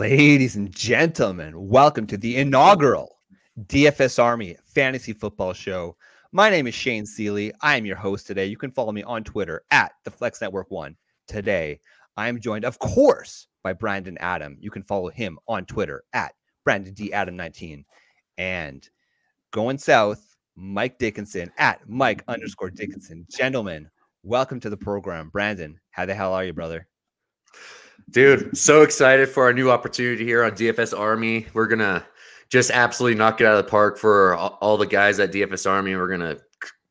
Ladies and gentlemen, welcome to the inaugural DFS Army Fantasy Football Show. My name is Shane Seeley. I am your host today. You can follow me on Twitter at the Flex Network 1. Today, I am joined, of course, by Brandon Adam. You can follow him on Twitter at BrandonDAdam19. And going south, Mike Dickinson at Mike_Dickinson. Gentlemen, welcome to the program. Brandon, how the hell are you, brother? Dude, so excited for our new opportunity here on DFS Army. We're going to just absolutely knock it out of the park for all the guys at DFS Army. We're going to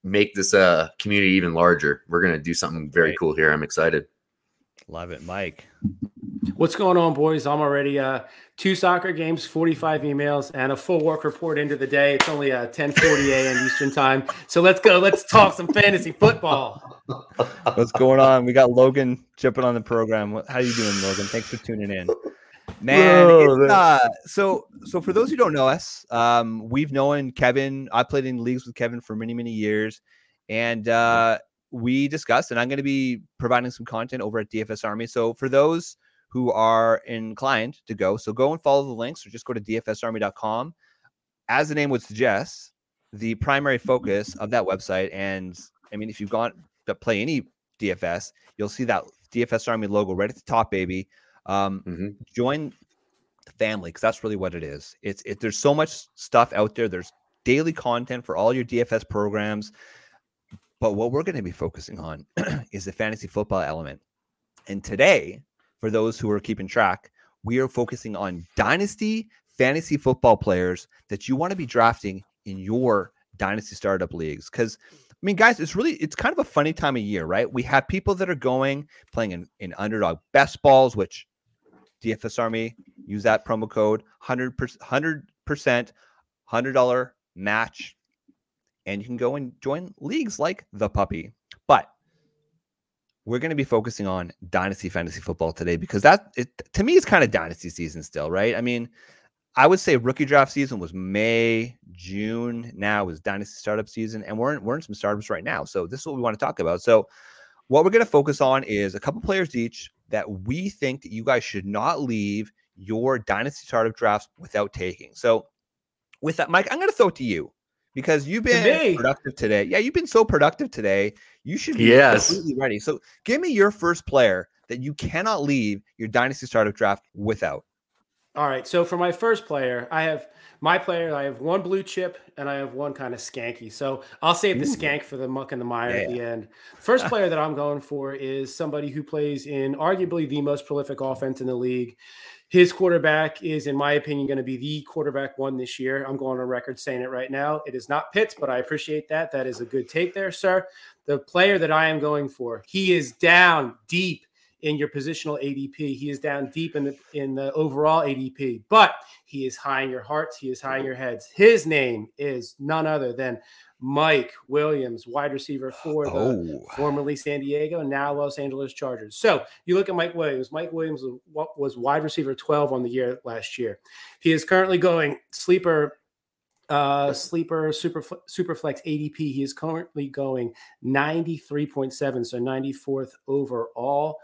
make this community even larger. We're going to do something very cool here. I'm excited. Love it, Mike. What's going on, boys? I'm already 2 soccer games, 45 emails, and a full work report into the day. It's only 10:40 a.m. Eastern time. So let's go. Let's talk some fantasy football. What's going on? We got Logan jumping on the program. How you doing, Logan? Thanks for tuning in. Man, so for those who don't know us, we've known Kevin. I played in leagues with Kevin for many, many years. And we discussed, and I'm going to be providing some content over at DFS Army. So for those who are inclined to go and follow the links, or just go to dfsarmy.com. As the name would suggest, the primary focus of that website, and I mean, if you've gone to play any DFS, you'll see that DFS Army logo right at the top, baby. Join the family, because that's really what it is. There's so much stuff out there. There's daily content for all your DFS programs. But what we're going to be focusing on is the fantasy football element. And today, for those who are keeping track, we are focusing on dynasty fantasy football players that you want to be drafting in your dynasty startup leagues. Because, I mean, guys, it's kind of a funny time of year, right? We have people that are playing in Underdog best balls, which DFS Army, use that promo code, 100%, $100 match. And you can go and join leagues like the Puppy. But we're going to be focusing on dynasty fantasy football today, because to me, it's kind of dynasty season still, right? I mean, I would say rookie draft season was May, June. Now is dynasty startup season, and we're in some startups right now. So this is what we want to talk about. So what we're going to focus on is a couple players each that we think that you guys should not leave your dynasty startup drafts without taking. So with that, Mike, I'm going to throw it to you, because you've been productive today. Yeah, you've been so productive today. You should be completely ready. So give me your first player that you cannot leave your dynasty startup draft without. All right. So for my first player, I have one blue chip and I have one kind of skanky. So I'll save the skank for the muck and the mire at the end. First player that I'm going for is somebody who plays in arguably the most prolific offense in the league. His quarterback is, in my opinion, going to be the quarterback one this year. I'm going on record saying it right now. It is not Pitts, but I appreciate that. That is a good take there, sir. The player that I am going for, he is down deep in your positional ADP. He is down deep in the overall ADP, but he is high in your hearts. He is high in your heads. His name is none other than Mike Williams, wide receiver for the formerly San Diego, now Los Angeles Chargers. So you look at Mike Williams. Mike Williams was wide receiver 12 on the year last year. He is currently going sleeper super flex ADP. He is currently going 93.7, so 94th overall.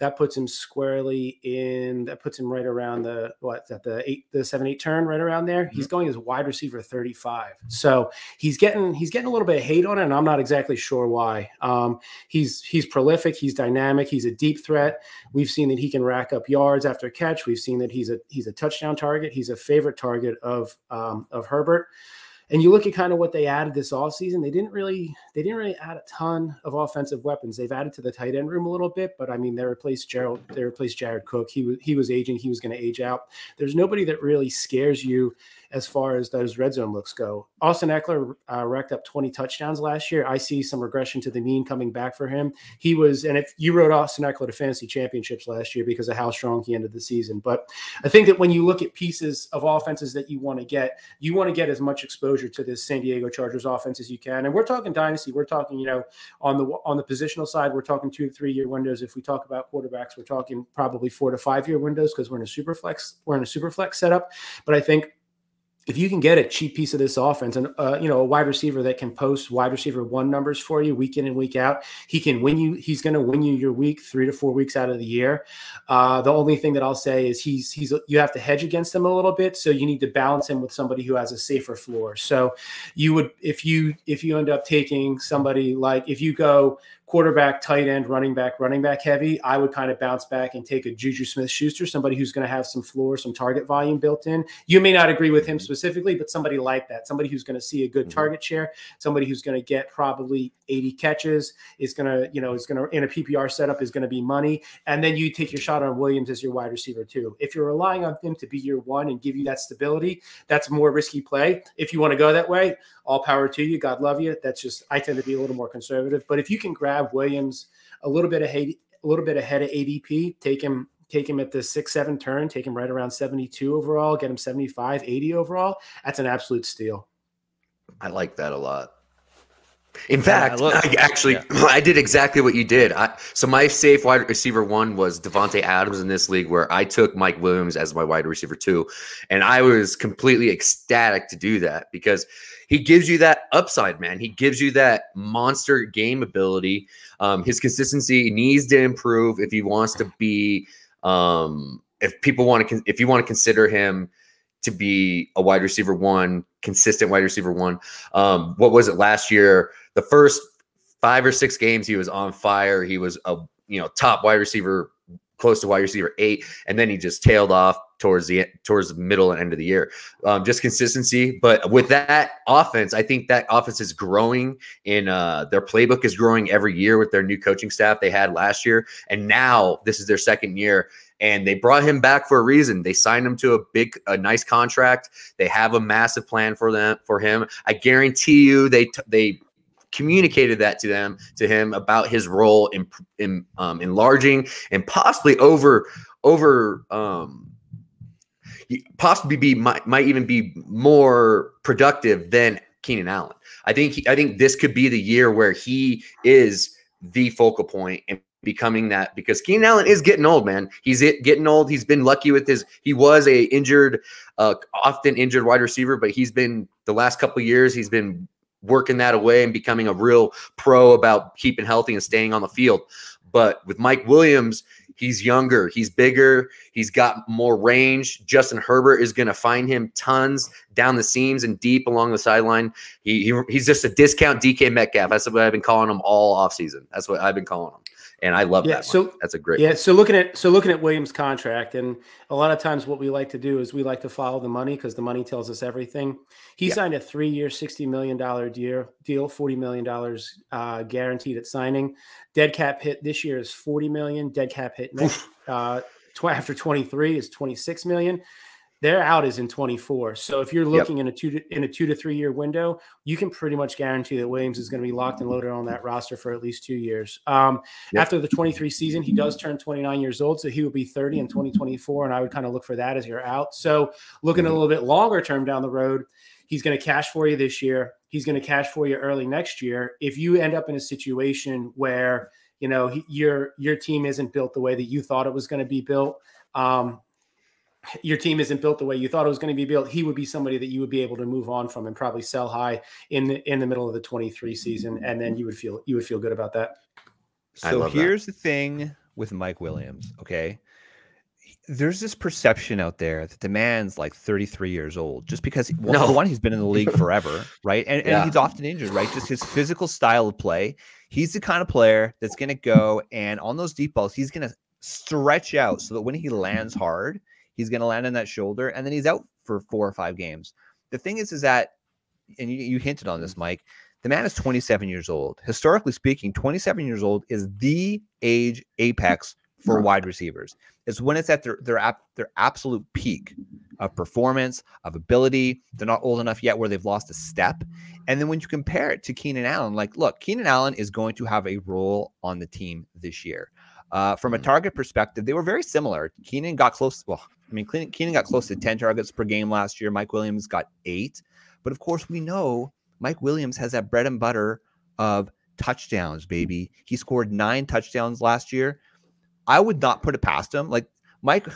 That puts him squarely in. That puts him right around the 7-8 turn, right around there. He's going as wide receiver 35. So he's getting a little bit of hate on it, and I'm not exactly sure why. He's prolific. He's dynamic. He's a deep threat. We've seen that he can rack up yards after catch. We've seen that he's a touchdown target. He's a favorite target of Herbert. And you look at kind of what they added this offseason, they didn't really add a ton of offensive weapons. They've added to the tight end room a little bit, but I mean, they replaced Jared Cook. He was aging. He was going to age out. There's nobody that really scares you as far as those red zone looks go. Austin Eckler racked up 20 touchdowns last year. I see some regression to the mean coming back for him. And if you wrote Austin Eckler to fantasy championships last year because of how strong he ended the season. But I think that when you look at pieces of offenses that you want to get as much exposure to this San Diego Chargers offense as you can. And we're talking dynasty. We're talking, on the positional side, we're talking 2 to 3 year windows. If we talk about quarterbacks, we're talking probably 4 to 5 year windows because we're in a super flex setup. But I think if you can get a cheap piece of this offense and, a wide receiver that can post wide receiver 1 numbers for you week in and week out, he can win you. He's going to win you your week 3 to 4 weeks out of the year. The only thing that I'll say is you have to hedge against him a little bit. So you need to balance him with somebody who has a safer floor. So you would, if you end up taking somebody like, if you go quarterback, tight end, running back heavy, I would kind of bounce back and take a Juju Smith-Schuster, somebody who's going to have some floor, some target volume built in. You may not agree with him specifically, but somebody like that, somebody who's going to see a good target share, somebody who's going to get probably 80 catches, is going to in a PPR setup is going to be money. And then you take your shot on Williams as your wide receiver too. If you're relying on him to be your one and give you that stability, that's a more risky play. If you want to go that way, all power to you. God love you. That's just, I tend to be a little more conservative. But if you can grab Williams a little bit ahead of ADP, take him at the 6-7 turn, take him right around 72 overall, get him 75, 80 overall. That's an absolute steal. I like that a lot. In fact, I did exactly what you did. So my safe wide receiver 1 was Devonte Adams in this league, where I took Mike Williams as my wide receiver 2. And I was completely ecstatic to do that because he gives you that upside, man. He gives you that monster game ability. His consistency needs to improve if he wants to be, if you want to consider him to be a wide receiver 1, consistent wide receiver 1. What was it last year? The first 5 or 6 games, he was on fire. He was a top wide receiver, close to wide receiver 8, and then he just tailed off towards the middle and end of the year. Just consistency. But with that offense, I think that offense is growing in their playbook is growing every year with their new coaching staff they had last year. And now this is their second year. And they brought him back for a reason. They signed him to a nice contract. They have a massive plan for him. I guarantee you they communicated that to him about his role in enlarging and possibly might even be more productive than Keenan Allen. I think this could be the year where he is the focal point and becoming that, because Keenan Allen is getting old, man. He's getting old. He's been lucky with he was often injured wide receiver, but he's been the last couple of years, he's been working that away and becoming a real pro about keeping healthy and staying on the field. But with Mike Williams, he's younger, he's bigger, he's got more range. Justin Herbert is going to find him tons down the seams and deep along the sideline. He's just a discount DK Metcalf. That's what I've been calling him all offseason. That's what I've been calling him. And I love that. So that's a great. Yeah. So looking at Williams' contract, and a lot of times what we like to do is we like to follow the money because the money tells us everything. He signed a 3-year, $60 million deal, $40 million guaranteed at signing. Dead cap hit this year is $40 million. Dead cap hit next after 23 is $26 million. Their out is in 24. So if you're looking in a 2 to 3 year window, you can pretty much guarantee that Williams is going to be locked and loaded on that roster for at least 2 years. After the 23 season, he does turn 29 years old. So he will be 30 in 2024. And I would kind of look for that as your out. So looking a little bit longer term down the road, he's going to cash for you this year. He's going to cash for you early next year. If you end up in a situation where, your team isn't built the way that you thought it was going to be built, your team isn't built the way you thought it was going to be built, he would be somebody that you would be able to move on from and probably sell high in the middle of the 23 season. And then you would feel good about that. So here's the thing with Mike Williams. Okay. There's this perception out there that the man's like 33 years old just because for one, he's been in the league forever. Right. And he's often injured, right? Just his physical style of play. He's the kind of player that's going to go and on those deep balls, he's going to stretch out so that when he lands hard, he's going to land on that shoulder, and then he's out for 4 or 5 games. The thing is that, and you hinted on this, Mike, the man is 27 years old. Historically speaking, 27 years old is the age apex for wide receivers. It's when it's at their absolute peak of performance, of ability. They're not old enough yet where they've lost a step. And then when you compare it to Keenan Allen, look, Keenan Allen is going to have a role on the team this year. From a target perspective, they were very similar. Keenan got close. Keenan got close to 10 targets per game last year. Mike Williams got 8. But of course, we know Mike Williams has that bread and butter of touchdowns, baby. He scored 9 touchdowns last year. I would not put it past him. Mike,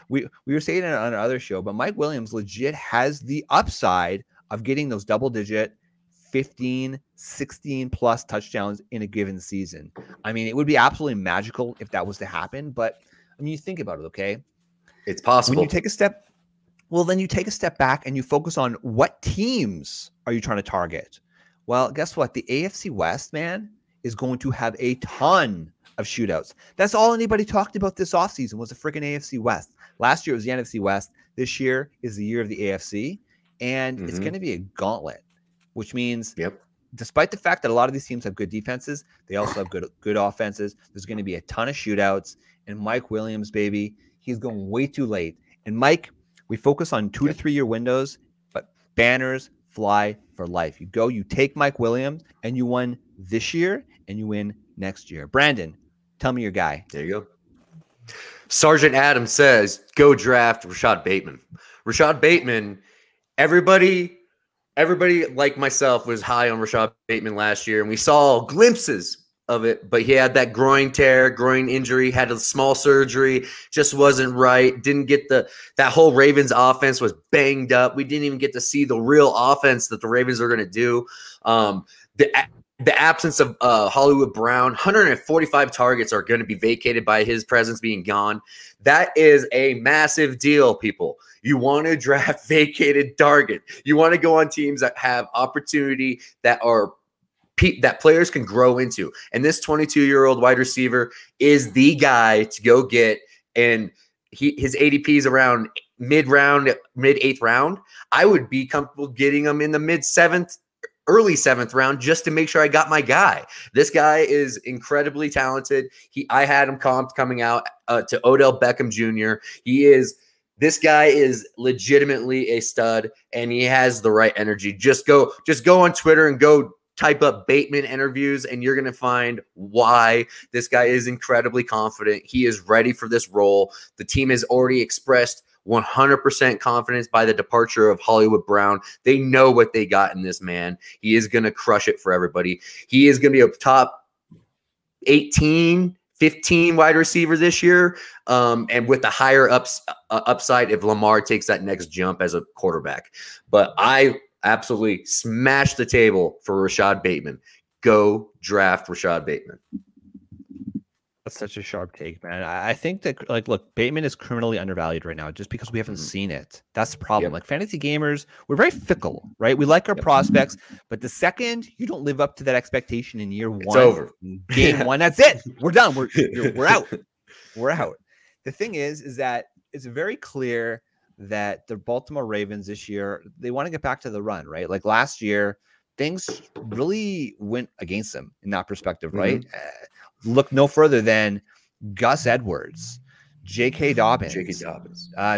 we were saying it on another show, but Mike Williams legit has the upside of getting those double-digit 15, 16 plus touchdowns in a given season. I mean, it would be absolutely magical if that was to happen, but I mean, you think about it, okay? It's possible. When you take a step, well, then you take a step back and you focus on what teams are you trying to target? Well, guess what? The AFC West, man, is going to have a ton of shootouts. That's all anybody talked about this offseason was the freaking AFC West. Last year was the NFC West. This year is the year of the AFC, and it's going to be a gauntlet, which means despite the fact that a lot of these teams have good defenses, they also have good offenses. There's going to be a ton of shootouts, and Mike Williams, baby, he's going way too late. And Mike, we focus on 2 to 3 year windows, but banners fly for life. You take Mike Williams, and you win this year, and you win next year. Brandon, tell me your guy. There you go. Sergeant Adams says, go draft Rashad Bateman. Rashad Bateman, everybody like myself was high on Rashad Bateman last year, and we saw glimpses of it, but he had that groin injury, had a small surgery, just wasn't right, didn't get that whole Ravens offense was banged up. We didn't even get to see the real offense that the Ravens are going to do. The absence of Hollywood Brown, 145 targets are going to be vacated by his presence being gone. That is a massive deal, people. You want to draft vacated target. You want to go on teams that have opportunity that players can grow into. And this 22-year-old wide receiver is the guy to go get. And his ADP is around mid-round, mid-8th round. I would be comfortable getting him in the mid-7th, early 7th round just to make sure I got my guy. This guy is incredibly talented. I had him comped coming out to Odell Beckham Jr. This guy is legitimately a stud, and he has the right energy. Just go on Twitter and go type up Bateman interviews, and you're going to find why this guy is incredibly confident. He is ready for this role. The team has already expressed 100% confidence by the departure of Hollywood Brown. They know what they got in this man. He is going to crush it for everybody. He is going to be a top 18, 15 wide receiver this year, and with the higher upside if Lamar takes that next jump as a quarterback. But I absolutely smashed the table for Rashad Bateman. Go draft Rashad Bateman. That's such a sharp take, man. I think that, look, Bateman is criminally undervalued right now just because we haven't seen it. That's the problem. Like, fantasy gamers, we're very fickle, right? We like our prospects, but the second you don't live up to that expectation in year one, it's over. Game one, that's it. We're done. We're out. We're out. The thing is that it's very clear that the Baltimore Ravens this year, they want to get back to the run, right? Like last year, things really went against them in that perspective, right? Look no further than Gus Edwards, J.K. Dobbins,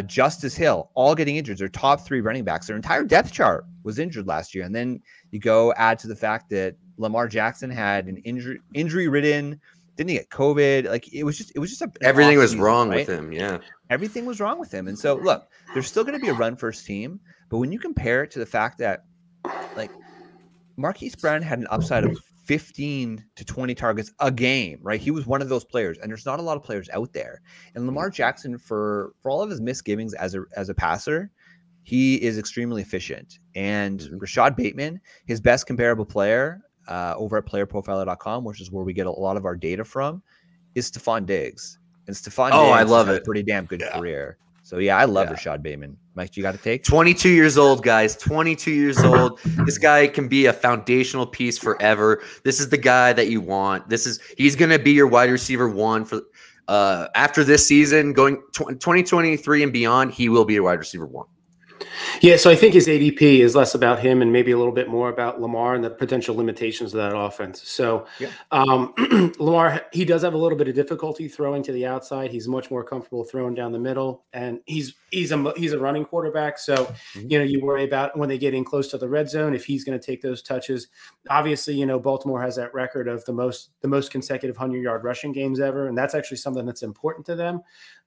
Justice Hill, all getting injured. Their top 3 running backs, their entire depth chart was injured last year. And then you go add to the fact that Lamar Jackson had an injury-ridden, didn't he get COVID? Like it was just everything was wrong with him. Yeah, everything was wrong with him. And so look, there's still going to be a run first team, but when you compare it to the fact that like Marquise Brown had an upside of 15 to 20 targets a game, right? He was one of those players, and there's not a lot of players out there. And Lamar Jackson, for all of his misgivings as a passer, he is extremely efficient. And Rashad Bateman, his best comparable player over at playerprofiler.com, which is where we get a lot of our data from, is Stephon Diggs. And Stephon Diggs I love has a pretty damn good career. So, I love Rashad Bateman. Mike, you got to take? 22 years old, guys. 22 years old. This guy can be a foundational piece forever. This is the guy that you want. He's going to be your wide receiver 1 for after this season, going 2023 and beyond. He will be your wide receiver 1. Yeah, so I think his ADP is less about him and maybe a little bit more about Lamar and the potential limitations of that offense. So Lamar, he does have a little bit of difficulty throwing to the outside. He's much more comfortable throwing down the middle, and he's a running quarterback. So, you worry about when they get in close to the red zone, if he's going to take those touches. Obviously, Baltimore has that record of the most consecutive 100-yard rushing games ever, and that's actually something that's important to them.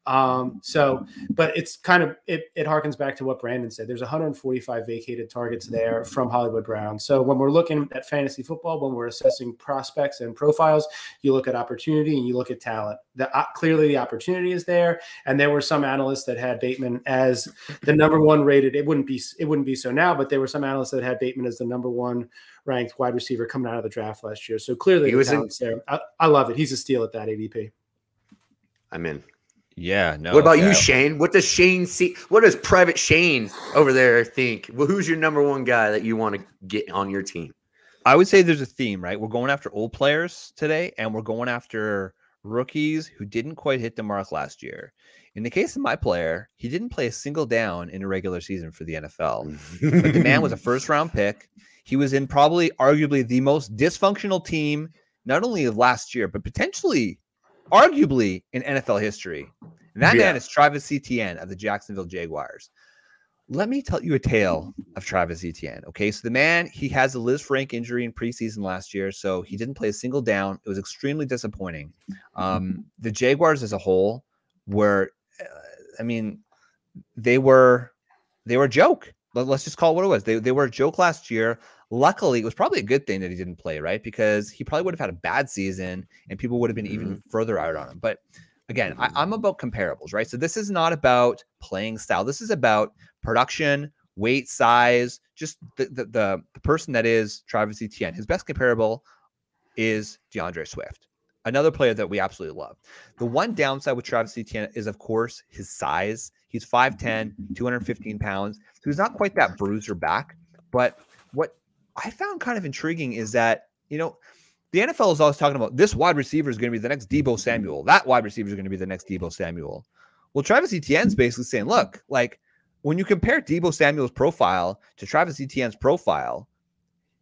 But it's kind of, it harkens back to what Brandon said. There's 145 vacated targets there from Hollywood Brown. So when we're looking at fantasy football, when we're assessing prospects and profiles, you look at opportunity and you look at talent. Clearly the opportunity is there. And there were some analysts that had Bateman as the number one rated. It wouldn't be so now, but there were some analysts that had Bateman as the number one ranked wide receiver coming out of the draft last year. So clearly the talent's there. I love it. He's a steal at that ADP. I'm in. Yeah, no. What about you, Shane? What does Shane see? What does Private Shane over there think? Well, who's your number one guy that you want to get on your team? I would say there's a theme, right? We're going after old players today, and we're going after rookies who didn't quite hit the mark last year. In the case of my player, he didn't play a single down in a regular season for the NFL. But the man was a first-round pick. He was in probably arguably the most dysfunctional team, not only of last year, but potentially arguably in NFL history. And that man is Travis Etienne of the Jacksonville Jaguars. Let me tell you a tale of Travis Etienne. Okay, so the man, he has a Liz Frank injury in preseason last year, so he didn't play a single down. It was extremely disappointing. The Jaguars as a whole were, they were a joke. Let's just call it what it was. They were a joke last year. Luckily, it was probably a good thing that he didn't play, right? Because he probably would have had a bad season and people would have been even further out on him. But again, I'm about comparables, right? So this is not about playing style. This is about production, weight, size, just the person that is Travis Etienne. His best comparable is Deandre Swift, another player that we absolutely love. The one downside with Travis Etienne is, of course, his size. He's 5'10", 215 pounds. So he's not quite that bruiser back. But what I found kind of intriguing is that, the NFL is always talking about this wide receiver is going to be the next Deebo Samuel. That wide receiver is going to be the next Deebo Samuel. Well, Travis Etienne's basically saying, look, like when you compare Deebo Samuel's profile to Travis Etienne's profile,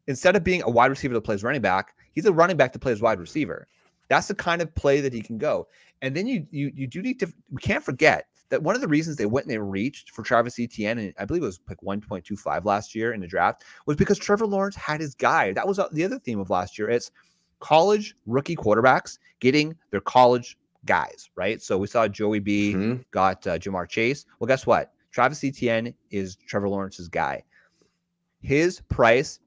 instead of being a wide receiver that plays running back, he's a running back that plays wide receiver. That's the kind of play that he can go. And then you do need to, we can't forget that one of the reasons they went and they reached for Travis Etienne, and I believe it was like 1.25 last year in the draft, was because Trevor Lawrence had his guy. That was the other theme of last year. It's college rookie quarterbacks getting their college guys, right? So we saw Joey B got Jamar Chase. Well, guess what? Travis Etienne is Trevor Lawrence's guy. His price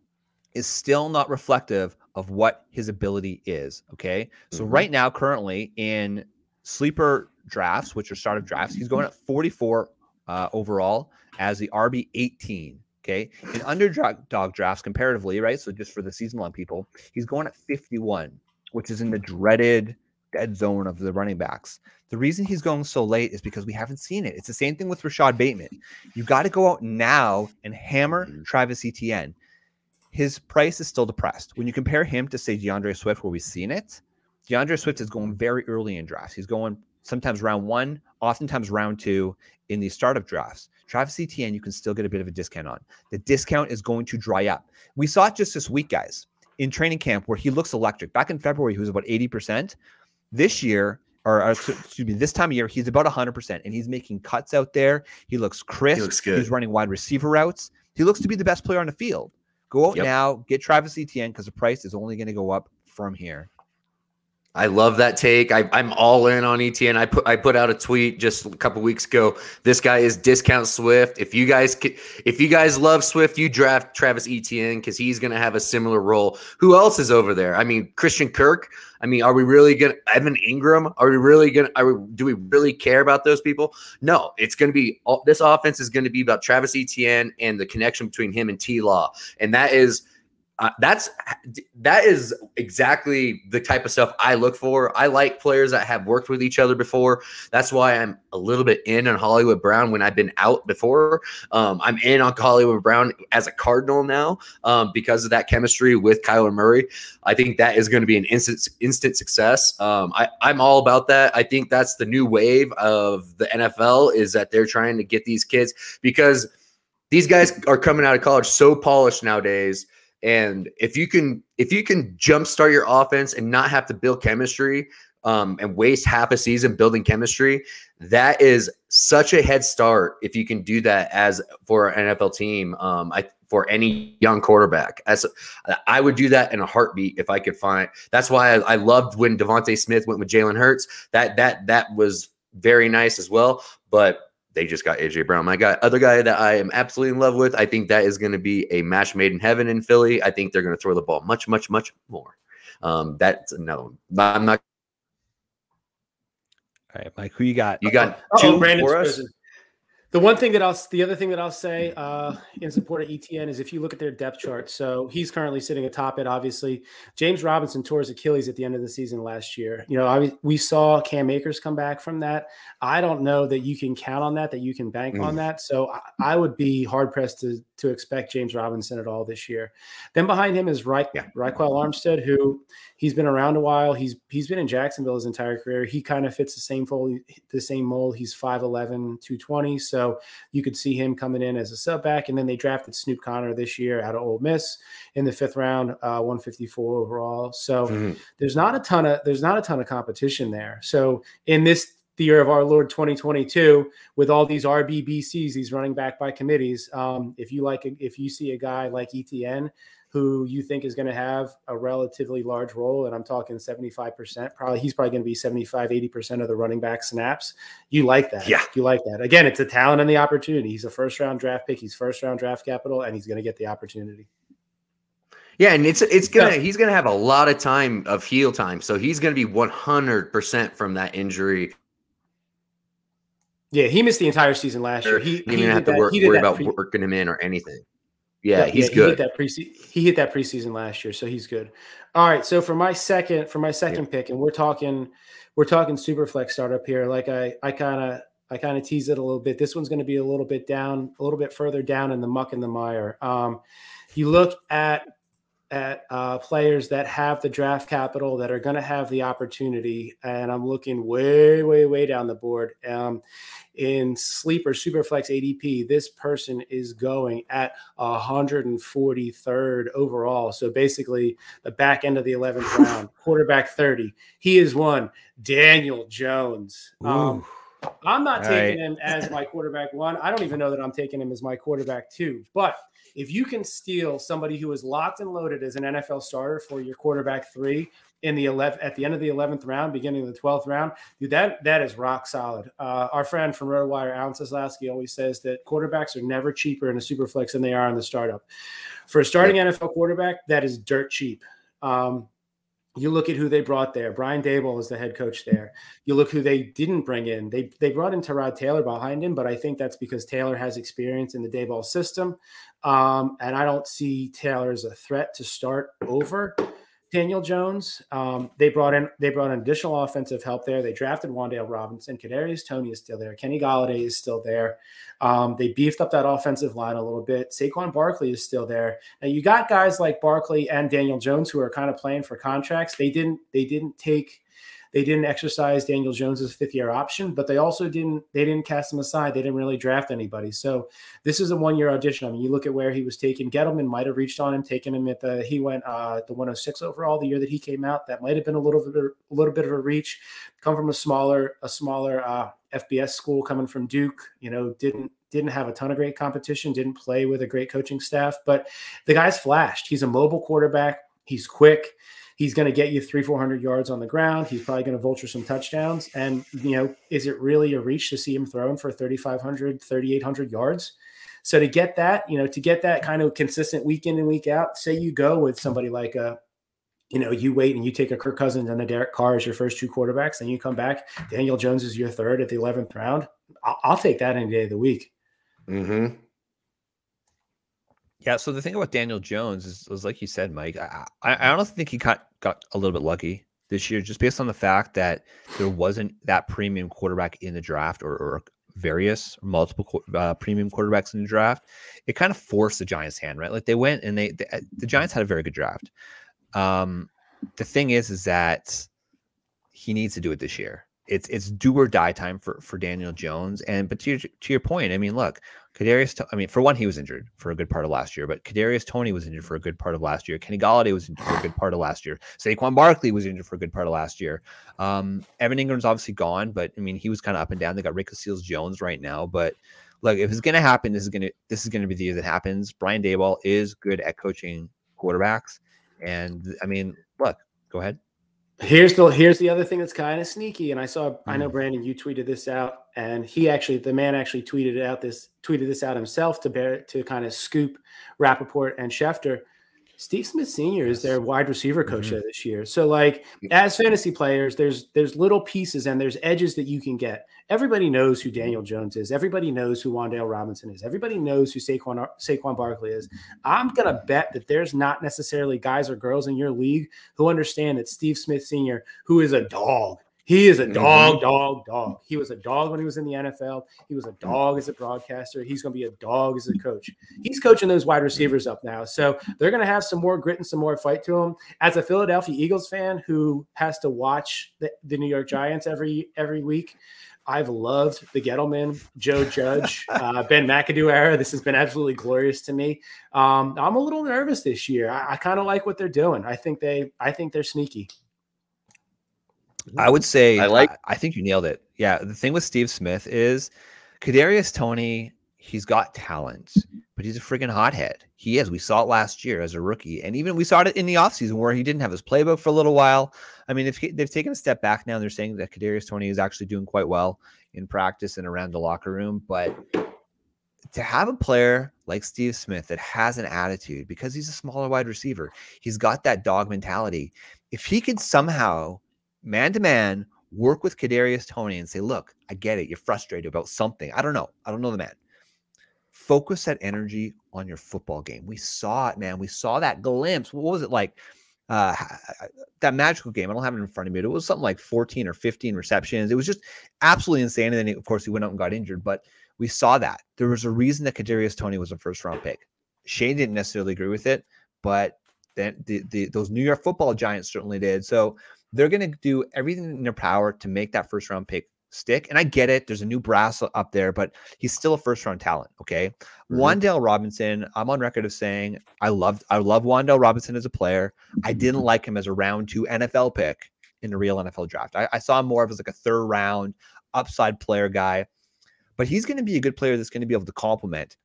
is still not reflective of what his ability is, okay? So right now, currently in sleeper drafts, which are startup drafts, he's going at 44 overall as the RB 18. Okay, in underdog drafts comparatively, right? So just for the season-long people, he's going at 51, which is in the dreaded dead zone of the running backs. The reason he's going so late is because we haven't seen it. It's the same thing with Rashad Bateman. You got to go out now and hammer Travis Etienne. His price is still depressed. When you compare him to, say, Deandre Swift, where we've seen it, Deandre Swift is going very early in drafts. He's going sometimes round 1, oftentimes round 2 in these startup drafts. Travis Etienne, you can still get a bit of a discount on. The discount is going to dry up. We saw it just this week, guys, in training camp where he looks electric. Back in February, he was about 80%. This year, this time of year, he's about 100%, and he's making cuts out there. He looks crisp. He looks good. He's running wide receiver routes. He looks to be the best player on the field. Go out now, get Travis Etienne, because the price is only going to go up from here. I love that take. I'm all in on Etienne. I put out a tweet just a couple weeks ago. This guy is discount Swift. If you guys love Swift, you draft Travis Etienne because he's going to have a similar role. Who else is over there? I mean, Christian Kirk. I mean, are we really going to Evan Ingram? Do we really care about those people? No, it's going to be this offense is going to be about Travis Etienne and the connection between him and T-Law, and that is exactly the type of stuff I look for. I like players that have worked with each other before. That's why I'm a little bit in on Hollywood Brown when I've been out before. I'm in on Hollywood Brown as a Cardinal now because of that chemistry with Kyler Murray. I think that is going to be an instant success. I'm all about that. I think that's the new wave of the NFL is that they're trying to get these kids because these guys are coming out of college so polished nowadays. And if you can jumpstart your offense and not have to build chemistry and waste half a season building chemistry, that is such a head start if you can do that as for an NFL team. For any young quarterback, I would do that in a heartbeat if I could find. That's why I loved when Devonte Smith went with Jalen Hurts. That was very nice as well, but they just got AJ Brown. My other guy that I am absolutely in love with, I think that is going to be a match made in heaven in Philly. I think they're going to throw the ball much, much, much more. That's no, I'm not. All right, Mike, who you got? You got two Brandon's for us? frozen. The other thing that I'll say in support of Etienne is if you look at their depth chart, so he's currently sitting atop it. Obviously, James Robinson tore his Achilles at the end of the season last year. You know, we saw Cam Akers come back from that. I don't know that you can count on that you can bank on that. So I would be hard pressed to expect James Robinson at all this year. Then behind him is Ryquil Armstead, who he's been around a while. He's been in Jacksonville his entire career. He kind of fits the same mold. He's 5'11", 220. So you could see him coming in as a sub back. And then they drafted Snoop Connor this year out of Ole Miss in the 5th round, 154 overall. So there's not a ton of competition there. So in this the year of our Lord 2022, with all these RBBCs, these running back by committees, if you see a guy like Etienne who you think is going to have a relatively large role, and I'm talking 75%, he's probably going to be 75, 80% of the running back snaps. You like that. Yeah. You like that. Again, it's the talent and the opportunity. He's a first-round draft pick. He's first-round draft capital, and he's going to get the opportunity. Yeah, and he's gonna have a lot of time of heel time, so he's gonna be 100% from that injury. Yeah, he missed the entire season last year. He didn't even have to worry about working him in or anything. Yeah, he's good. He hit that preseason last year, so he's good. All right, so for my second pick, and we're talking Superflex startup here. Like I kind of tease it a little bit. This one's going to be a little bit further down in the muck and the mire. You look at players that have the draft capital that are going to have the opportunity, and I'm looking way, way, way down the board. In sleeper Superflex ADP, this person is going at 143rd overall. So basically the back end of the 11th round, quarterback 30. He is one, Daniel Jones. I'm not taking him as my quarterback 1. I don't even know that I'm taking him as my quarterback 2. But if you can steal somebody who is locked and loaded as an NFL starter for your quarterback 3 at the end of the 11th round, beginning of the 12th round, dude, that is rock solid. Our friend from RotoWire, Alan Seslowsky, always says that quarterbacks are never cheaper in a Superflex than they are in the startup. For a starting NFL quarterback, that is dirt cheap. You look at who they brought there. Brian Daboll is the head coach there. You look who they didn't bring in. They brought in Tyrod Taylor behind him, but I think that's because Taylor has experience in the Daboll system. And I don't see Taylor as a threat to start over Daniel Jones. They brought in additional offensive help there. They drafted Wan'Dale Robinson. Kadarius Toney is still there. Kenny Goliday is still there. They beefed up that offensive line a little bit. Saquon Barkley is still there. Now you got guys like Barkley and Daniel Jones who are kind of playing for contracts. They didn't exercise Daniel Jones's 5th-year option, but they also didn't cast him aside. They didn't really draft anybody. So this is a 1-year audition. I mean, you look at where he was taken. Gettleman might have reached on him, taken him he went the 106 overall the year that he came out. That might have been a little bit of a reach. Come from a smaller FBS school, coming from Duke. You know, didn't have a ton of great competition. Didn't play with a great coaching staff, but the guy's flashed. He's a mobile quarterback. He's quick. He's going to get you 300-400 yards on the ground. He's probably going to vulture some touchdowns. And, you know, is it really a reach to see him throwing for 3,500, 3,800 yards? So to get that kind of consistent week in and week out, say you go with somebody like you wait and you take a Kirk Cousins and a Derek Carr as your first 2 quarterbacks, and you come back, Daniel Jones is your 3rd at the 11th round. I'll take that any day of the week. Mm-hmm. Yeah, so the thing about Daniel Jones is like you said, Mike, I honestly think he got a little bit lucky this year just based on the fact that there wasn't that premium quarterback in the draft or multiple premium quarterbacks in the draft. It kind of forced the Giants' hand, right? Like they went and the Giants had a very good draft. The thing is that he needs to do it this year. It's do or die time for Daniel Jones. But to your point, I mean, look, for one, he was injured for a good part of last year, but Kadarius Toney was injured for a good part of last year. Kenny Goliday was injured for a good part of last year. Saquon Barkley was injured for a good part of last year. Evan Ingram's obviously gone, but I mean, he was kind of up and down. They got Ryquil Seals-Jones right now, but look, if it's going to happen, this is going to be the year that happens. Brian Daboll is good at coaching quarterbacks. And I mean, look, go ahead. Here's the other thing that's kind of sneaky, and I know Brandon, you tweeted this out, and the man actually tweeted this out himself to kind of scoop Rappaport and Schefter. Steve Smith Sr. is their wide receiver coach this year. So, like, as fantasy players, there's little pieces and there's edges that you can get. Everybody knows who Daniel Jones is. Everybody knows who Wan'Dale Robinson is. Everybody knows who Saquon Barkley is. I'm going to bet that there's not necessarily guys or girls in your league who understand that Steve Smith Sr., who is a dog, he is a dog. He was a dog when he was in the NFL. He was a dog as a broadcaster. He's going to be a dog as a coach. He's coaching those wide receivers up now. So they're going to have some more grit and some more fight to them. As a Philadelphia Eagles fan who has to watch the New York Giants every week, I've loved the Gettleman, Joe Judge, Ben McAdoo era. This has been absolutely glorious to me. I'm a little nervous this year. I kind of like what they're doing. I think they're sneaky. I would say I think you nailed it. Yeah, the thing with Steve Smith is Kadarius Toney, he's got talent, but he's a friggin' hothead. He is. We saw it last year as a rookie, and even we saw it in the offseason where he didn't have his playbook for a little while. I mean, they've taken a step back now, and they're saying that Kadarius Toney is actually doing quite well in practice and around the locker room. But to have a player like Steve Smith that has an attitude, because he's a smaller wide receiver, he's got that dog mentality. If he could somehow man-to-man work with Kadarius Toney and say, look, I get it. You're frustrated about something. I don't know the man. Focus that energy on your football game. We saw it, man. We saw that glimpse. What was it like? That magical game. I don't have it in front of me. It was something like 14 or 15 receptions. It was just absolutely insane. And then, of course, he went out and got injured. But we saw that. There was a reason that Kadarius Toney was a first-round pick. Shane didn't necessarily agree with it, but then those New York Football Giants certainly did. So they're going to do everything in their power to make that first-round pick stick. And I get it. There's a new brass up there, but he's still a first-round talent, okay? Wan'Dale Robinson, I'm on record of saying I love Wan'Dale Robinson as a player. I didn't like him as a round 2 NFL pick in the real NFL draft. I saw him more of as like a third-round upside player guy. But he's going to be a good player that's going to be able to complement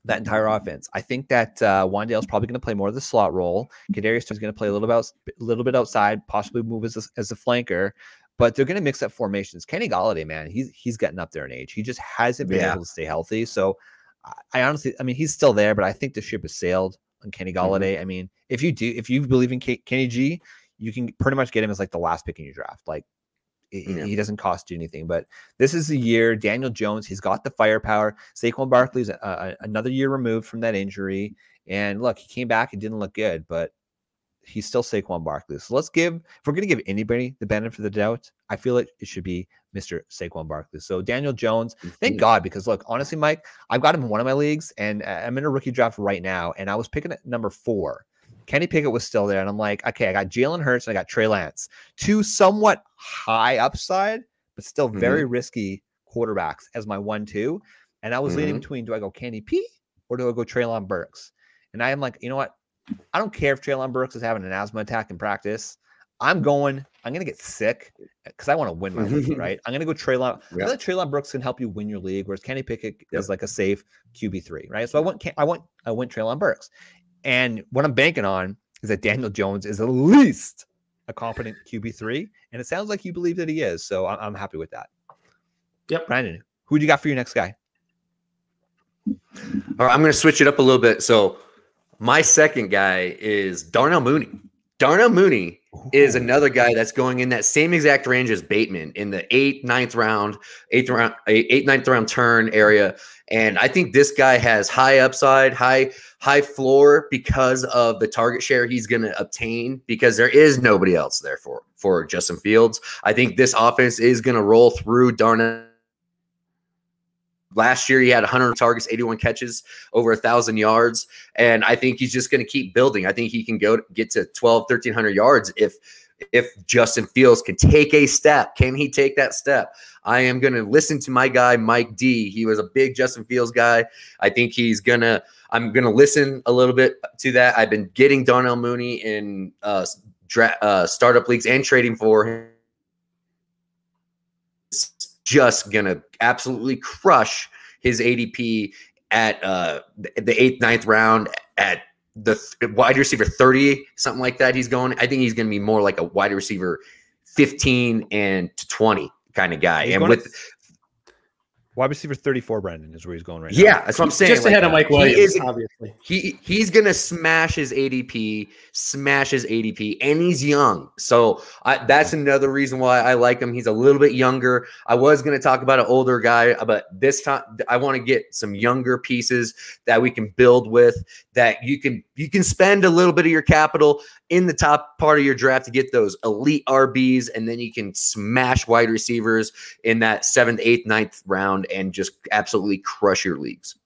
that entire offense. I think that Wan'Dale's probably going to play more of the slot role. Kadarius is going to play a little bit outside, possibly move as a flanker, but they're going to mix up formations. Kenny Golidy, man, he's getting up there in age. He just hasn't been able to stay healthy. So I honestly, he's still there, but I think the ship has sailed on Kenny Goliday. I mean, if you believe in Kenny G, you can pretty much get him as like the last pick in your draft. Like, he doesn't cost you anything. But this is the year. Daniel Jones, he's got the firepower. Saquon Barkley's another year removed from that injury. And look, he came back. It didn't look good, but he's still Saquon Barkley. So if we're going to give anybody the benefit of the doubt, I feel like it should be Mr. Saquon Barkley. So Daniel Jones, thank God, because look, honestly, Mike, I've got him in one of my leagues, and I'm in a rookie draft right now, and I was picking at number 4. Kenny Pickett was still there, and I'm like, okay, I got Jalen Hurts and I got Trey Lance, 2 somewhat high upside, but still very risky quarterbacks as my 1-2. And I was leaning between, do I go Kenny P or do I go Treylon Burks? And I am like, you know what? I don't care if Treylon Burks is having an asthma attack in practice. I'm going to get sick because I want to win my league, right? I'm going to go Treylon. I feel like Treylon Burks can help you win your league, whereas Kenny Pickett is like a safe QB3, right? So I went Treylon Burks. And what I'm banking on is that Daniel Jones is at least a competent QB3. And it sounds like you believe that he is. So I'm happy with that. Yep. Brandon, who do you got for your next guy? All right, I'm going to switch it up a little bit. So my second guy is Darnell Mooney. Darnell Mooney is another guy that's going in that same exact range as Bateman in the 8th, 9th round turn area. And I think this guy has high upside, high floor because of the target share he's going to obtain, because there is nobody else there for Justin Fields. I think this offense is going to roll through Darnell. Last year, he had 100 targets, 81 catches, over 1,000 yards. And I think he's just going to keep building. I think he can get to 1,300 yards if Justin Fields can take a step. Can he take that step? I am going to listen to my guy, Mike D. He was a big Justin Fields guy. I think I'm going to listen a little bit to that. I've been getting Darnell Mooney in startup leagues and trading for him. It's just going to absolutely crush his ADP at the 8th, 9th round, at wide receiver 30, something like that. He's going. I think he's going to be more like a wide receiver 15 and to 20 kind of guy. And with wide receiver 34, Brandon, is where he's going right now. Yeah, that's what I'm saying. Just ahead of Mike Williams, obviously. He's gonna smash his ADP, and he's young. So that's another reason why I like him. He's a little bit younger. I was gonna talk about an older guy, but this time I want to get some younger pieces that we can build with. That you can spend a little bit of your capital in the top part of your draft to get those elite RBs, and then you can smash wide receivers in that 7th, 8th, 9th round and just absolutely crush your leagues.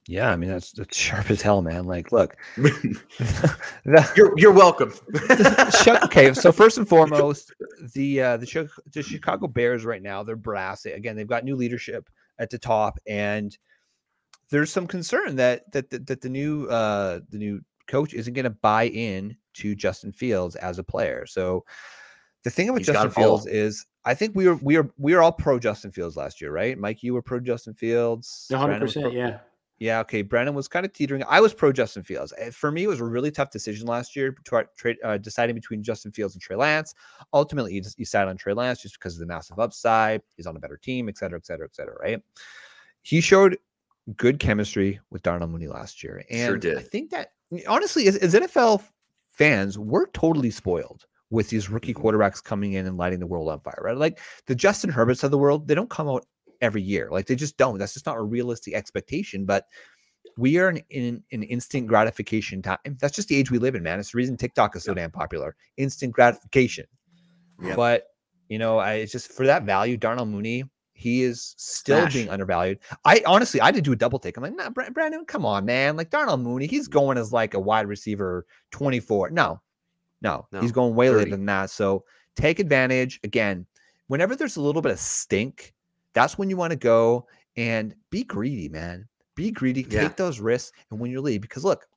Yeah, I mean that's sharp as hell, man. Like, look, you're welcome. Okay, so first and foremost, the Chicago Bears right now, they're brass. Again, they've got new leadership at the top, and there's some concern that the new coach isn't going to buy in to Justin Fields as a player. So the thing about Justin Fields is, I think we were all pro Justin Fields last year, right? Mike, you were pro Justin Fields. 100%, yeah. Yeah, okay. Brandon was kind of teetering. I was pro Justin Fields. For me, it was a really tough decision last year, deciding between Justin Fields and Trey Lance. Ultimately, you decided on Trey Lance just because of the massive upside. He's on a better team, et cetera, et cetera, et cetera, right? He showed good chemistry with Donnell Mooney last year. And sure did. I think that, honestly, as NFL fans, we're totally spoiled with these rookie quarterbacks coming in and lighting the world on fire, right? Like the Justin Herberts of the world, they don't come out every year. Like they just don't. That's just not a realistic expectation. But we are in an instant gratification time. That's just the age we live in, man. It's the reason TikTok is so damn popular. Instant gratification. Yep. But, it's just for that value, Darnell Mooney, he is still being undervalued. I did do a double take. I'm like, nah, Brandon, come on, man. Like Darnell Mooney, he's going as like a wide receiver 24. No, he's going way later than that. So take advantage. Again, whenever there's a little bit of stink, that's when you want to go and be greedy, man. Be greedy. Take those risks and win your league. Because look,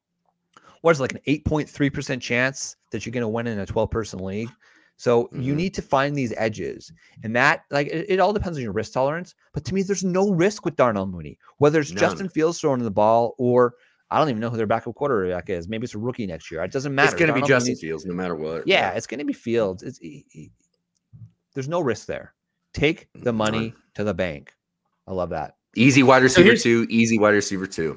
what is it, like an 8.3% chance that you're going to win in a 12-person league? So you need to find these edges, and that it all depends on your risk tolerance. But to me, there's no risk with Darnell Mooney, whether it's Justin Fields throwing the ball or I don't even know who their backup quarterback is. Maybe it's a rookie next year. It doesn't matter. It's going to be Justin Fields no matter what. Yeah, it's going to be Fields. There's no risk there. Take the money to the bank. I love that. Easy wide receiver 2. Easy wide receiver 2.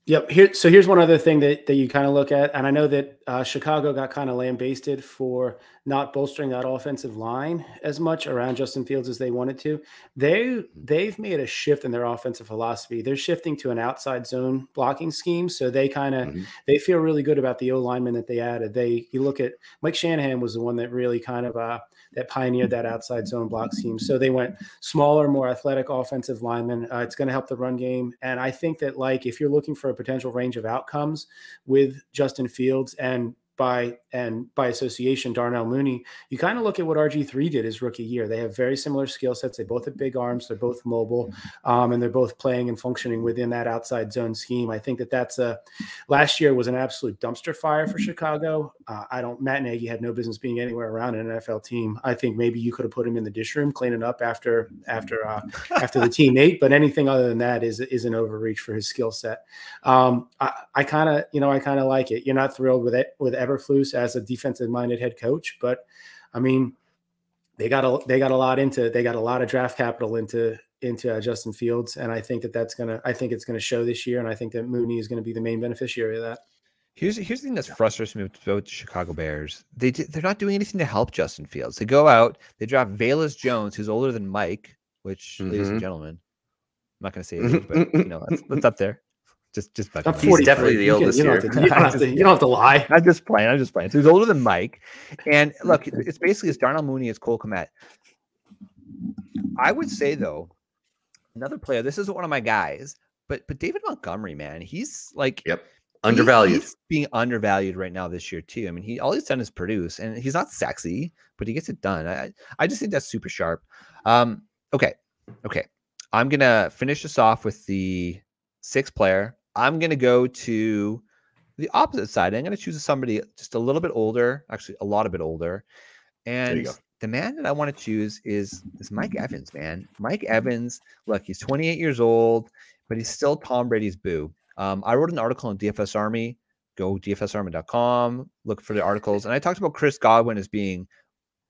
Yep. So here's one other thing that you kind of look at, and I know that Chicago got kind of lambasted for not bolstering that offensive line as much around Justin Fields as they wanted to. They've made a shift in their offensive philosophy. They're shifting to an outside zone blocking scheme, so they kind of they feel really good about the O lineman that they added. You look at Mike Shanahan was the one that really kind of that pioneered that outside zone block scheme. So they went smaller, more athletic offensive linemen. It's going to help the run game. And I think that if you're looking for a potential range of outcomes with Justin Fields and by association, Darnell Mooney, you kind of look at what RG3 did his rookie year. They have very similar skill sets. They both have big arms. They're both mobile, and they're both playing and functioning within that outside zone scheme. I think that's last year was an absolute dumpster fire for Chicago. Matt Nagy had no business being anywhere around an NFL team. I think maybe you could have put him in the dish room cleaning up after the team ate, but anything other than that is an overreach for his skill set. I kind of like it. You're not thrilled with Eberflus as a defensive-minded head coach, but I mean, they got a lot of draft capital into Justin Fields, and I think it's gonna show this year, and I think that Mooney is going to be the main beneficiary of that. Here's the thing that's frustrates me with the Chicago Bears. They're not doing anything to help Justin Fields. They go out, they draft Velus Jones, who's older than Mike, which, ladies and gentlemen, I'm not going to say it, but that's up there. Just he's definitely the oldest here. You don't have to lie. I'm just playing. So he's older than Mike. And look, it's basically Darnell Mooney, it's Cole Kmet. I would say, though, another player, this isn't one of my guys, but David Montgomery, man, he's undervalued. He's being undervalued right now this year, too. I mean, all he's done is produce, and he's not sexy, but he gets it done. I just think that's super sharp. Okay. I'm going to finish this off with the 6th player. I'm going to go to the opposite side. I'm going to choose somebody just a little bit older, actually a lot of bit older. And the man that I want to choose is Mike Evans, man. Mike Evans, look, he's 28 years old, but he's still Tom Brady's boo. I wrote an article on DFS Army. Go dfsarmy.com, look for the articles. And I talked about Chris Godwin as being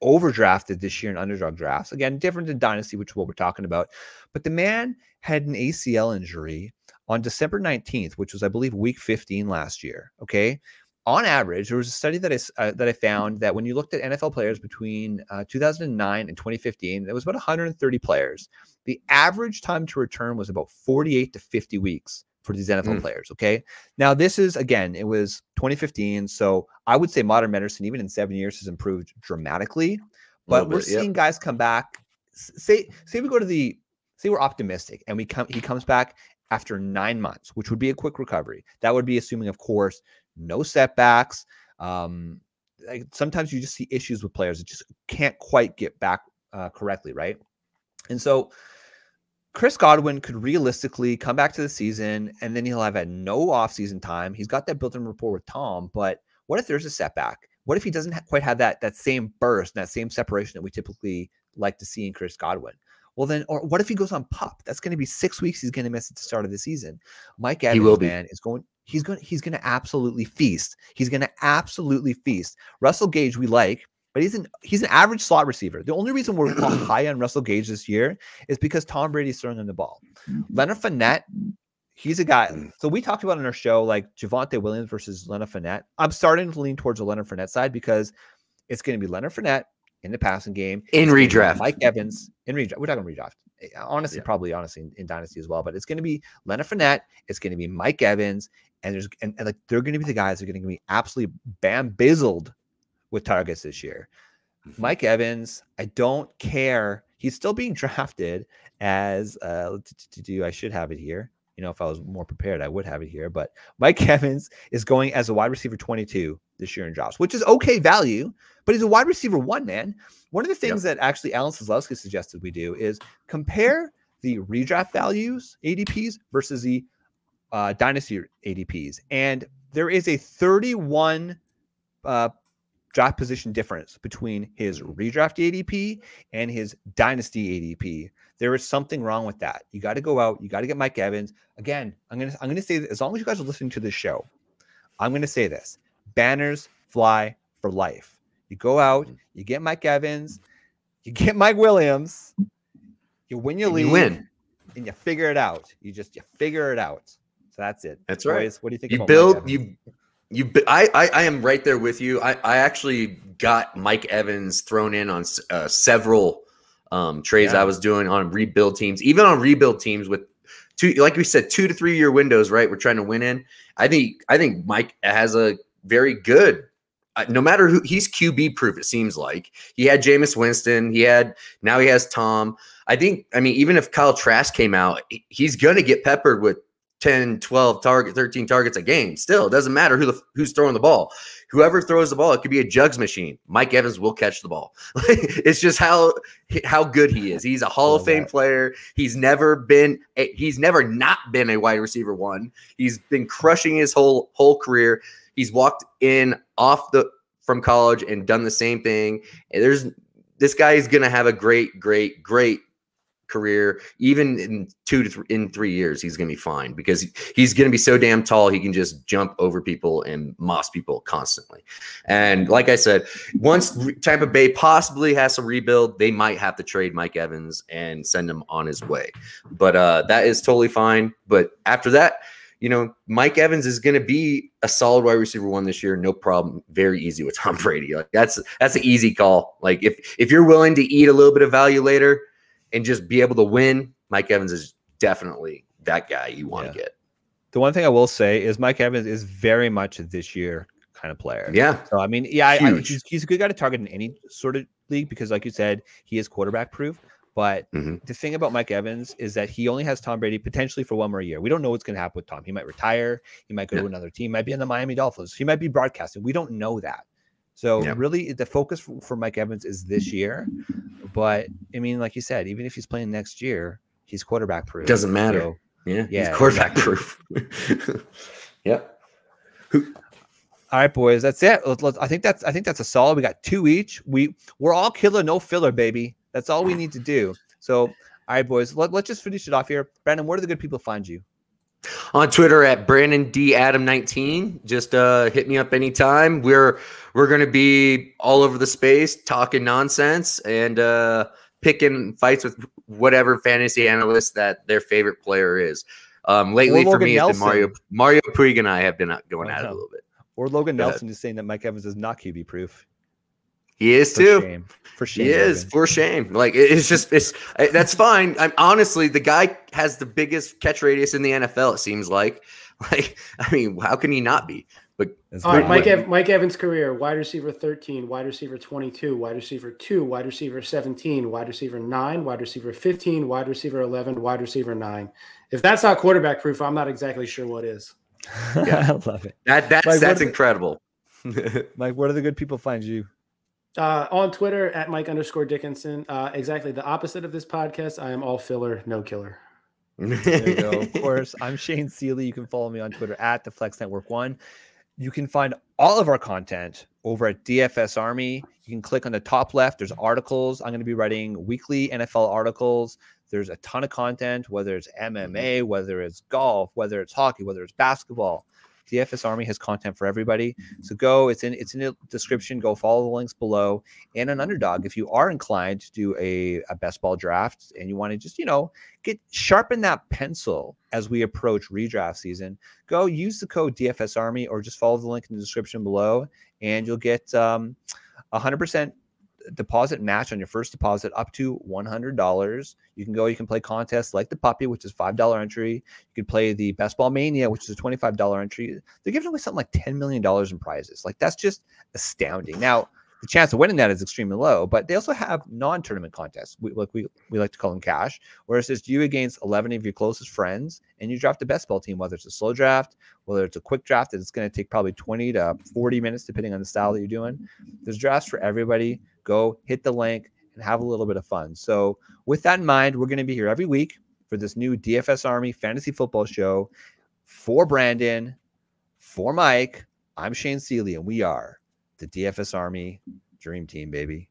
overdrafted this year in underdog drafts. Again, different than Dynasty, which is what we're talking about. But the man had an ACL injury on December 19th, which was, I believe, week 15 last year. Okay. On average, there was a study that I found that when you looked at NFL players between 2009 and 2015, there was about 130 players. The average time to return was about 48 to 50 weeks for these NFL players. Okay. Now this is, again, it was 2015. So I would say modern medicine, even in 7 years, has improved dramatically, but we're seeing guys come back. Say we're optimistic and he comes back after 9 months, which would be a quick recovery. That would be assuming, of course, no setbacks. Like sometimes you just see issues with players that just can't quite get back correctly. Right. And so Chris Godwin could realistically come back to the season, and then he'll have had no offseason time. He's got that built-in rapport with Tom, but what if there's a setback? What if he doesn't quite have that same burst, that same separation that we typically like to see in Chris Godwin? Well, then, or what if he goes on PUP? That's going to be 6 weeks. He's going to miss at the start of the season. Mike Evans, man, he's going to absolutely feast. He's going to absolutely feast. Russell Gage, we like. But he's an average slot receiver. The only reason we're high on Russell Gage this year is because Tom Brady's throwing him the ball. Leonard Fournette, he's a guy. So we talked about on our show, like Javonte Williams versus Leonard Fournette. I'm starting to lean towards the Leonard Fournette side because it's going to be Leonard Fournette in the passing game. In redraft. Mike Evans in redraft. We're talking redraft. Honestly, probably in Dynasty as well. But it's going to be Leonard Fournette. It's going to be Mike Evans. And like they're going to be the guys that are going to be absolutely bambizzled with targets this year. Mike Evans, I don't care. He's still being drafted as I should have it here. You know, if I was more prepared, I would have it here. But Mike Evans is going as a wide receiver 22 this year in drafts, which is okay value, but he's a wide receiver 1, man. One of the things that actually Alan Seslowski suggested we do is compare the redraft values, ADPs, versus the dynasty ADPs. And there is a 31 draft position difference between his redraft ADP and his dynasty ADP. There is something wrong with that. You got to go out. You got to get Mike Evans. Again, I'm gonna say that as long as you guys are listening to this show, I'm gonna say this: banners fly for life. You go out, you get Mike Evans, you get Mike Williams, you win your league, and you figure it out. You figure it out. So that's it. That's right. Boys, what do you think? You about build Mike Evans? I am right there with you. I actually got Mike Evans thrown in on several trades I was doing on rebuild teams, even on rebuild teams with like we said, 2 to 3 year windows, right? We're trying to win in. I think Mike has a very good, no matter who, he's QB proof. It seems like he had Jameis Winston. Now he has Tom. I mean, even if Kyle Trask came out, he's going to get peppered with 10, 12 13 targets a game. Still, it doesn't matter who's throwing the ball. Whoever throws the ball, it could be a jugs machine. Mike Evans will catch the ball. It's just how good he is. He's a Hall of Fame player. He's never not been a wide receiver 1. He's been crushing his whole career. He's walked in from college and done the same thing. And this guy is going to have a great career. Even in 2 to 3 years, he's going to be fine because he's going to be so damn tall. He can just jump over people and moss people constantly. And like I said, once Tampa Bay possibly has to rebuild, they might have to trade Mike Evans and send him on his way. But that is totally fine. But after that, Mike Evans is going to be a solid wide receiver 1 this year. No problem. Very easy with Tom Brady. Like that's an easy call. Like if you're willing to eat a little bit of value later and just be able to win, Mike Evans is definitely that guy you want to get. The one thing I will say is Mike Evans is very much a this year kind of player. Yeah. So, he's a good guy to target in any sort of league because, like you said, he is quarterback proof. But the thing about Mike Evans is that he only has Tom Brady potentially for 1 more year. We don't know what's going to happen with Tom. He might retire. He might go to another team. He might be in the Miami Dolphins. He might be broadcasting. We don't know that. So really the focus for Mike Evans is this year. But I mean, like you said, even if he's playing next year, he's quarterback proof. Doesn't matter. So, he's quarterback proof. Yep. All right, boys, that's it. I think that's a solid. We got 2 each. We're all killer, no filler, baby. That's all we need to do. So, all right, boys, let's just finish it off here. Brandon, where do the good people find you? On Twitter at Brandon D Adam 19. Just hit me up anytime. We're gonna be all over the space talking nonsense and picking fights with whatever fantasy analyst that their favorite player is. Lately for me, it's been Mario Puig and I have been going at it a little bit. Or Logan Nelson just saying that Mike Evans is not QB proof. He is too. For shame. He is for shame. Like that's fine. Honestly, the guy has the biggest catch radius in the NFL. It seems like. Like, I mean, how can he not be? But all right, Mike Evans' career: wide receiver 13, wide receiver 22, wide receiver 2, wide receiver 17, wide receiver 9, wide receiver 15, wide receiver 11, wide receiver 9. If that's not quarterback proof, I'm not exactly sure what is. Yeah, I love it. That's incredible. Mike, where do the good people find you? On Twitter at Mike_Dickinson. Exactly the opposite of this podcast. I am all filler, no killer. There you go. Of course, I'm Shane Seeley. You can follow me on Twitter at the Flex Network 1. You can find all of our content over at DFS Army. You can click on the top left. There's articles. I'm going to be writing weekly NFL articles. There's a ton of content, whether it's MMA, whether it's golf, whether it's hockey, whether it's basketball. DFS Army has content for everybody. So go, it's in the description. Go follow the links below. And an Underdog, if you are inclined to do a best ball draft and you want to just, sharpen that pencil as we approach redraft season, go use the code DFS Army or just follow the link in the description below and you'll get 100% deposit match on your first deposit up to $100. You can play contests like the puppy, which is $5 entry. You can play the Best Ball Mania, which is a $25 entry. They're giving away something like $10 million in prizes. Like, that's just astounding. Now, the chance of winning that is extremely low, but they also have non-tournament contests. We like to call them cash, where it's just you against 11 of your closest friends, and you draft the best ball team, whether it's a slow draft, whether it's a quick draft that it's going to take probably 20 to 40 minutes, depending on the style that you're doing. There's drafts for everybody. Go hit the link and have a little bit of fun. So with that in mind, we're going to be here every week for this new DFS Army fantasy football show. For Brandon, for Mike, I'm Shane Seeley, and we are the DFS Army Dream Team, baby.